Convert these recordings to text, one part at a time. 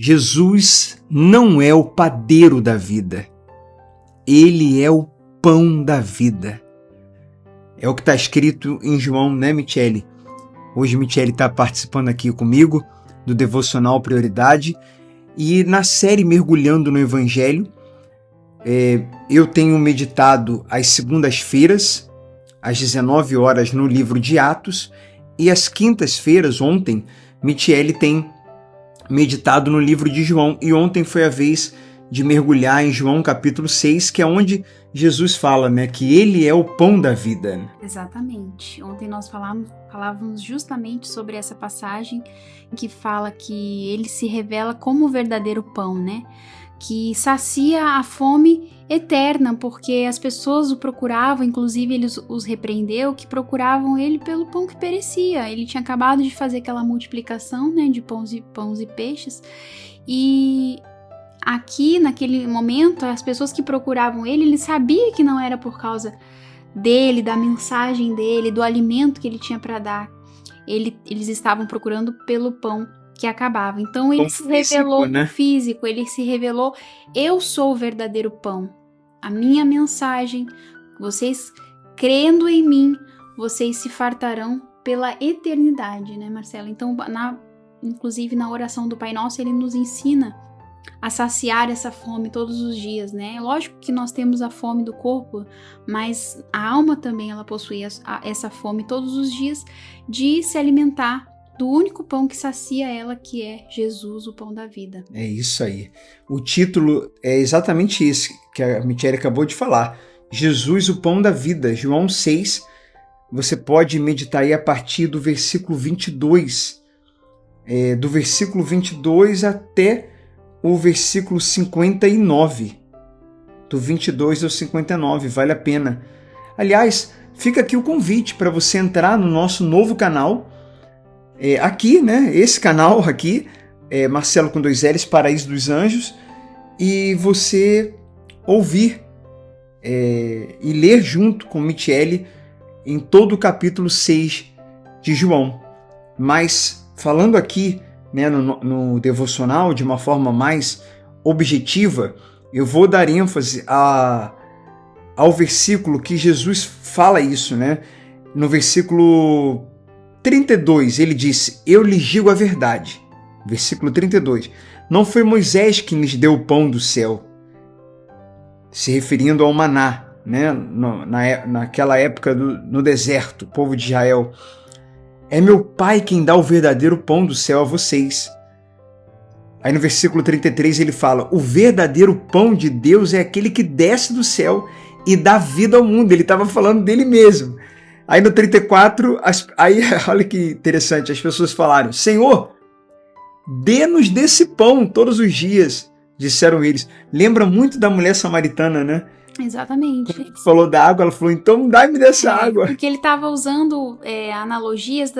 Jesus não é o padeiro da vida. Ele é o pão da vida. É o que está escrito em João, né, Michele? Hoje Michele está participando aqui comigo do Devocional Prioridade. E na série Mergulhando no Evangelho, eu tenho meditado às segundas-feiras, às 19 horas, no livro de Atos. E às quintas-feiras, ontem, Michele tem meditado no livro de João. E ontem foi a vez de mergulhar em João capítulo 6, que é onde Jesus fala, né, que ele é o pão da vida. Exatamente. Ontem nós falávamos justamente sobre essa passagem que fala que ele se revela como o verdadeiro pão, né? Que sacia a fome eterna, porque as pessoas o procuravam, inclusive ele os repreendeu, que procuravam ele pelo pão que perecia. Ele tinha acabado de fazer aquela multiplicação, né, de pães e peixes, e aqui, naquele momento, as pessoas que procuravam ele sabia que não era por causa dele, da mensagem dele, do alimento que ele tinha para dar. Eles estavam procurando pelo pão que acabava. Então ele se revelou físico, ele se revelou: eu sou o verdadeiro pão. A minha mensagem, vocês crendo em mim, vocês se fartarão pela eternidade, né, Marcelo? Então, inclusive na oração do Pai Nosso, ele nos ensina a saciar essa fome todos os dias, né? Lógico que nós temos a fome do corpo, mas a alma também, ela possui essa fome todos os dias de se alimentar do único pão que sacia ela, que é Jesus, o pão da vida. É isso aí. O título é exatamente esse que a Michele acabou de falar. Jesus, o pão da vida. João 6, você pode meditar aí a partir do versículo 22. Do versículo 22 até o versículo 59. Do 22 ao 59, vale a pena. Aliás, fica aqui o convite para você entrar no nosso novo canal. Aqui, né? Esse canal aqui, Marcelo com 2 L's, Paraíso dos Anjos, e você ouvir e ler junto com Michele em todo o capítulo 6 de João. Mas falando aqui, né, no devocional de uma forma mais objetiva, eu vou dar ênfase ao versículo que Jesus fala isso, né? No versículo 32, ele disse: eu lhes digo a verdade. Versículo 32. Não foi Moisés que lhes deu o pão do céu, se referindo ao maná, né? Naquela época no deserto, o povo de Israel. É meu Pai quem dá o verdadeiro pão do céu a vocês. Aí no versículo 33 ele fala: o verdadeiro pão de Deus é aquele que desce do céu e dá vida ao mundo. Ele estava falando dele mesmo. Aí no 34, olha que interessante, as pessoas falaram: Senhor, dê-nos desse pão todos os dias, disseram eles. Lembra muito da mulher samaritana, né? Exatamente. Quando falou da água, ela falou: então dá-me dessa água. Porque ele estava usando analogias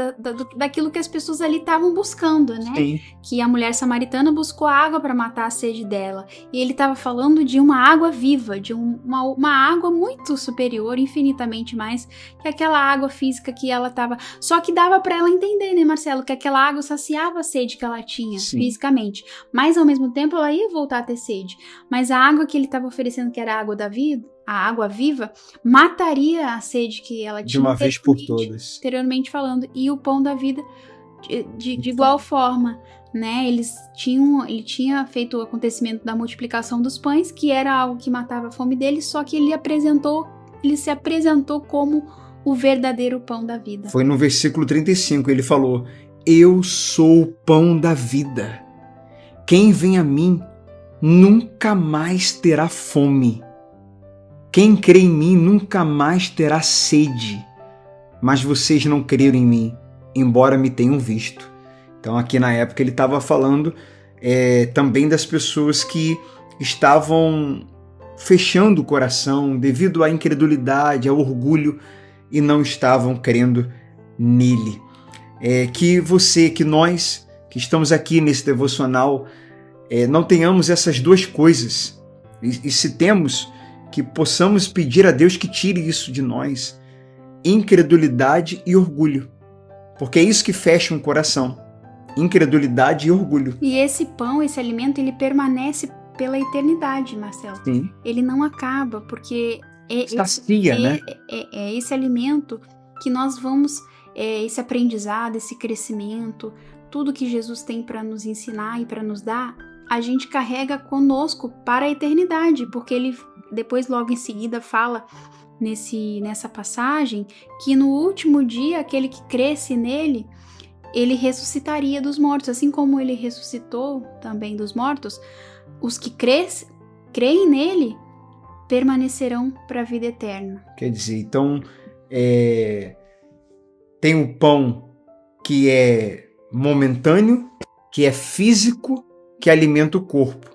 daquilo que as pessoas ali estavam buscando, né? Sim. Que a mulher samaritana buscou água para matar a sede dela. E ele estava falando de uma água viva, de uma água muito superior, infinitamente mais que aquela água física que ela estava. Só que dava para ela entender, né, Marcelo, que aquela água saciava a sede que ela tinha. Sim. Fisicamente. Mas ao mesmo tempo ela ia voltar a ter sede. Mas a água que ele estava oferecendo, que era a água da vida, a água viva, mataria a sede que ela tinha. De uma vez por todas. Anteriormente falando. E o pão da vida, de igual forma, né? Ele tinha feito o acontecimento da multiplicação dos pães, que era algo que matava a fome dele, só que ele se apresentou como o verdadeiro pão da vida. Foi no versículo 35, ele falou: eu sou o pão da vida. Quem vem a mim nunca mais terá fome. Quem crê em mim nunca mais terá sede. Mas vocês não creram em mim, embora me tenham visto. Então aqui na época ele estava falando também das pessoas que estavam fechando o coração devido à incredulidade, ao orgulho, e não estavam crendo nele. Que nós que estamos aqui nesse devocional não tenhamos essas duas coisas. E se temos, que possamos pedir a Deus que tire isso de nós, incredulidade e orgulho, porque é isso que fecha um coração. incredulidade e orgulho. E esse pão, esse alimento, ele permanece pela eternidade, Marcelo. Sim. Ele não acaba, porque Sacia, né? É esse alimento que nós vamos, esse aprendizado, esse crescimento, tudo que Jesus tem para nos ensinar e para nos dar, a gente carrega conosco para a eternidade, porque ele depois, logo em seguida, fala nessa passagem que no último dia, aquele que cresce nele, ele ressuscitaria dos mortos, assim como ele ressuscitou também dos mortos. Os que creem nele permanecerão para a vida eterna. Quer dizer, então, tem o pão que é momentâneo, que é físico, que alimenta o corpo.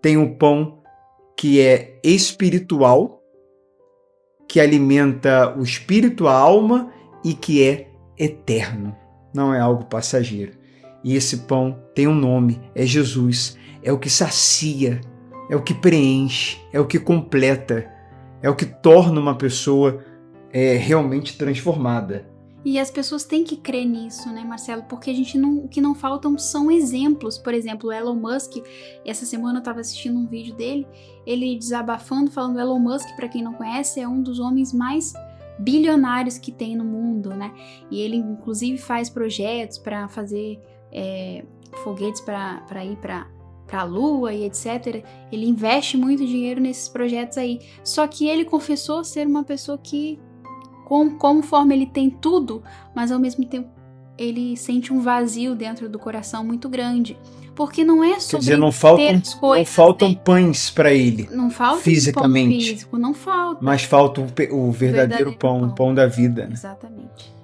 Tem o pão que é espiritual, que alimenta o espírito, a alma e que é eterno. Não é algo passageiro. E esse pão tem um nome, é Jesus. É o que sacia, é o que preenche, é o que completa, é o que torna uma pessoa realmente transformada. E as pessoas têm que crer nisso, né, Marcelo? Porque o que não faltam são exemplos. Por exemplo, o Elon Musk, essa semana eu estava assistindo um vídeo dele, ele desabafando, falando: Elon Musk, para quem não conhece, é um dos homens mais bilionários que tem no mundo, né? E ele, inclusive, faz projetos para fazer foguetes para ir para a Lua e etc. Ele investe muito dinheiro nesses projetos aí. Só que ele confessou ser uma pessoa que, conforme ele tem tudo, mas ao mesmo tempo ele sente um vazio dentro do coração muito grande. Porque não é sobre ter as coisas, não faltam pães para ele. Não falta fisicamente. Pão físico, não falta. Mas falta o verdadeiro pão, o pão da vida. Né? Exatamente.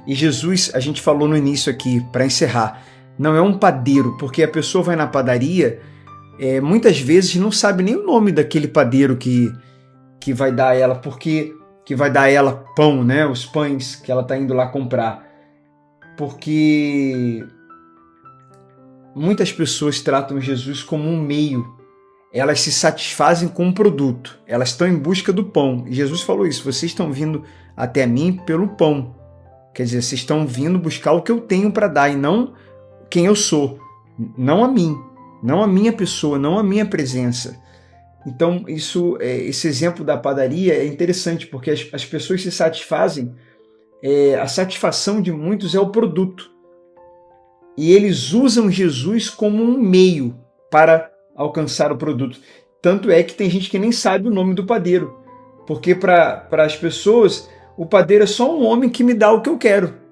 E Jesus, a gente falou no início aqui, para encerrar, não é um padeiro, porque a pessoa vai na padaria, muitas vezes não sabe nem o nome daquele padeiro que vai dar a ela, porque que vai dar a ela pão, né? Os pães que ela está indo lá comprar. Porque muitas pessoas tratam Jesus como um meio. Elas se satisfazem com um produto. Elas estão em busca do pão. E Jesus falou isso: vocês estão vindo até mim pelo pão. Quer dizer, vocês estão vindo buscar o que eu tenho para dar e não quem eu sou. Não a mim. Não a minha pessoa, não a minha presença. Então, esse exemplo da padaria é interessante, porque as pessoas se satisfazem, a satisfação de muitos é o produto. E eles usam Jesus como um meio para alcançar o produto. Tanto é que tem gente que nem sabe o nome do padeiro, porque para as pessoas, o padeiro é só um homem que me dá o que eu quero.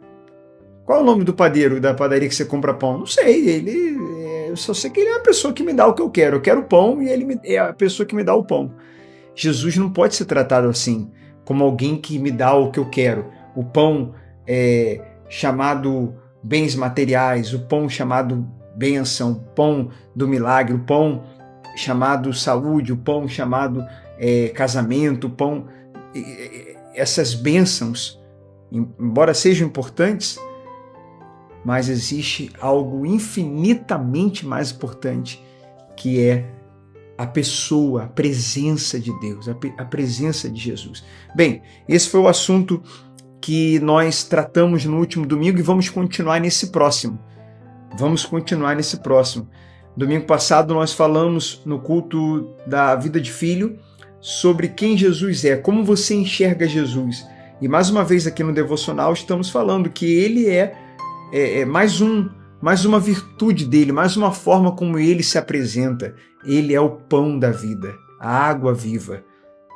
Qual é o nome do padeiro da padaria que você compra pão? Não sei, eu só sei que ele é a pessoa que me dá o que eu quero. Eu quero pão e ele é a pessoa que me dá o pão. Jesus não pode ser tratado assim, como alguém que me dá o que eu quero. O pão chamado bens materiais, o pão chamado bênção, o pão do milagre, o pão chamado saúde, o pão chamado casamento, o pão... Essas bênçãos, embora sejam importantes, mas existe algo infinitamente mais importante, que é a pessoa, a presença de Deus, a presença de Jesus. Bem, esse foi o assunto que nós tratamos no último domingo e vamos continuar nesse próximo. Domingo passado nós falamos no culto da vida de filho sobre quem Jesus é, como você enxerga Jesus. E mais uma vez aqui no Devocional estamos falando que ele é mais uma virtude dele, mais uma forma como ele se apresenta. Ele é o pão da vida, a água viva.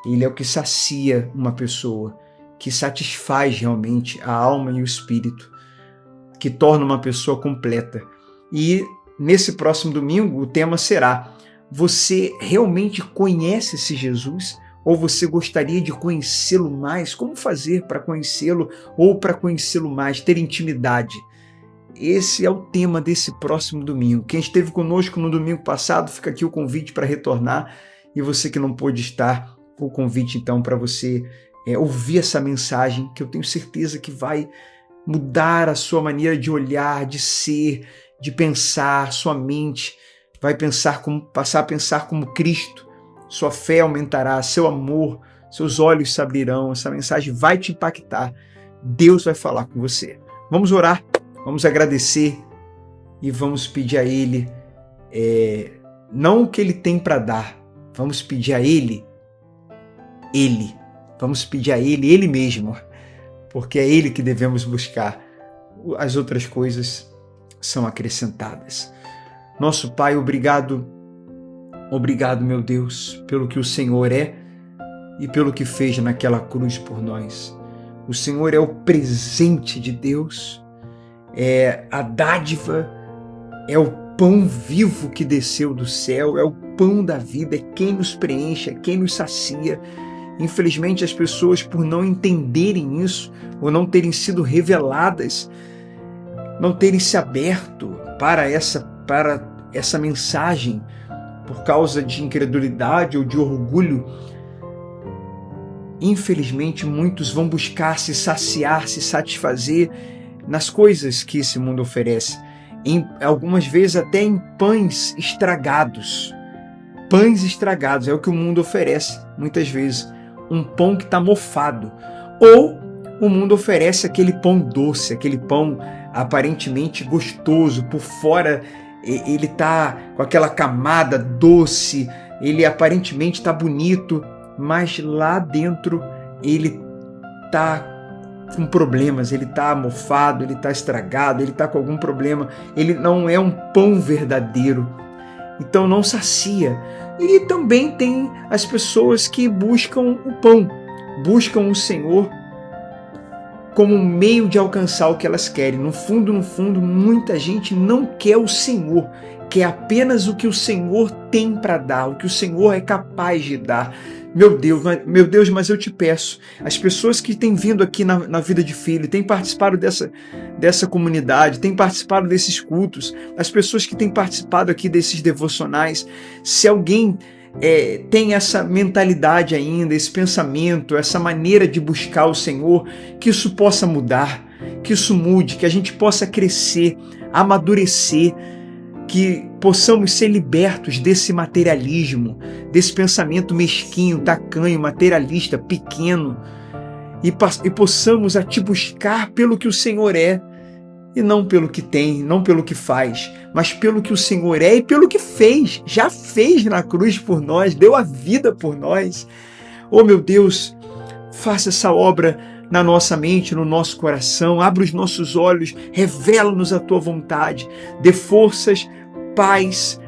Ele é o que sacia uma pessoa, que satisfaz realmente a alma e o espírito, que torna uma pessoa completa. E nesse próximo domingo o tema será: você realmente conhece esse Jesus? Ou você gostaria de conhecê-lo mais? Como fazer para conhecê-lo ou para conhecê-lo mais, ter intimidade? Esse é o tema desse próximo domingo. Quem esteve conosco no domingo passado, fica aqui o convite para retornar. E você que não pôde estar, o convite então para você ouvir essa mensagem, que eu tenho certeza que vai mudar a sua maneira de olhar, de ser, de pensar, sua mente vai passar a pensar como Cristo. Sua fé aumentará, seu amor, seus olhos se abrirão, essa mensagem vai te impactar. Deus vai falar com você. Vamos orar. Vamos agradecer e vamos pedir a Ele, não o que Ele tem para dar, vamos pedir a Ele, vamos pedir a Ele mesmo, porque é Ele que devemos buscar. As outras coisas são acrescentadas. Nosso Pai, obrigado, meu Deus, pelo que o Senhor é e pelo que fez naquela cruz por nós. O Senhor é o presente de Deus, é a dádiva, é o pão vivo que desceu do céu, é o pão da vida, é quem nos preenche, é quem nos sacia. Infelizmente, as pessoas, por não entenderem isso, ou não terem sido reveladas, não terem se aberto para essa mensagem, por causa de incredulidade ou de orgulho, infelizmente, muitos vão buscar se saciar, se satisfazer nas coisas que esse mundo oferece. Algumas vezes até em pães estragados. Pães estragados é o que o mundo oferece, muitas vezes. Um pão que está mofado. Ou o mundo oferece aquele pão doce, aquele pão aparentemente gostoso. Por fora ele está com aquela camada doce, ele aparentemente está bonito, mas lá dentro ele está com problemas, ele está mofado, ele está estragado, ele está com algum problema, ele não é um pão verdadeiro, então não sacia. E também tem as pessoas que buscam o pão, buscam o Senhor como um meio de alcançar o que elas querem. No fundo, muita gente não quer o Senhor, quer apenas o que o Senhor tem para dar, o que o Senhor é capaz de dar. Meu Deus, mas eu te peço, as pessoas que têm vindo aqui na Vida de Filho, têm participado dessa comunidade, têm participado desses cultos, as pessoas que têm participado aqui desses devocionais, se alguém tem essa mentalidade ainda, esse pensamento, essa maneira de buscar o Senhor, que isso possa mudar, que isso mude, que a gente possa crescer, amadurecer, que possamos ser libertos desse materialismo, desse pensamento mesquinho, tacanho, materialista, pequeno, e possamos a te buscar pelo que o Senhor é, e não pelo que tem, não pelo que faz, mas pelo que o Senhor é e pelo que fez, já fez na cruz por nós, deu a vida por nós. Oh meu Deus, faça essa obra na nossa mente, no nosso coração, abra os nossos olhos, revela-nos a tua vontade, dê forças, paz,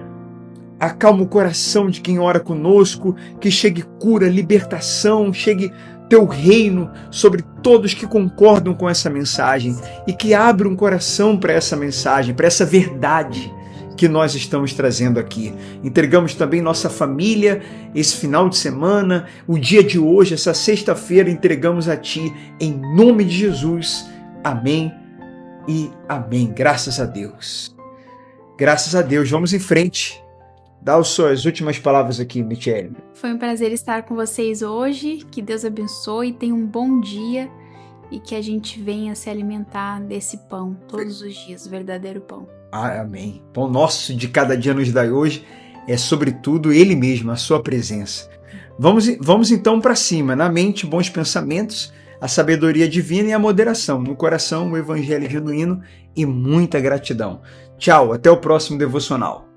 acalma o coração de quem ora conosco, que chegue cura, libertação, chegue teu reino sobre todos que concordam com essa mensagem e que abra um coração para essa mensagem, para essa verdade que nós estamos trazendo aqui. Entregamos também nossa família, esse final de semana, o dia de hoje, essa sexta-feira, entregamos a Ti, em nome de Jesus. Amém e amém. Graças a Deus. Graças a Deus. Vamos em frente. Dá as suas últimas palavras aqui, Michele. Foi um prazer estar com vocês hoje. Que Deus abençoe, tenha um bom dia e que a gente venha se alimentar desse pão todos os dias, o verdadeiro pão. Amém. Pão nosso de cada dia nos dai hoje é, sobretudo, Ele mesmo, a sua presença. Vamos então para cima. Na mente, bons pensamentos, a sabedoria divina e a moderação. No coração, o evangelho genuíno e muita gratidão. Tchau, até o próximo devocional.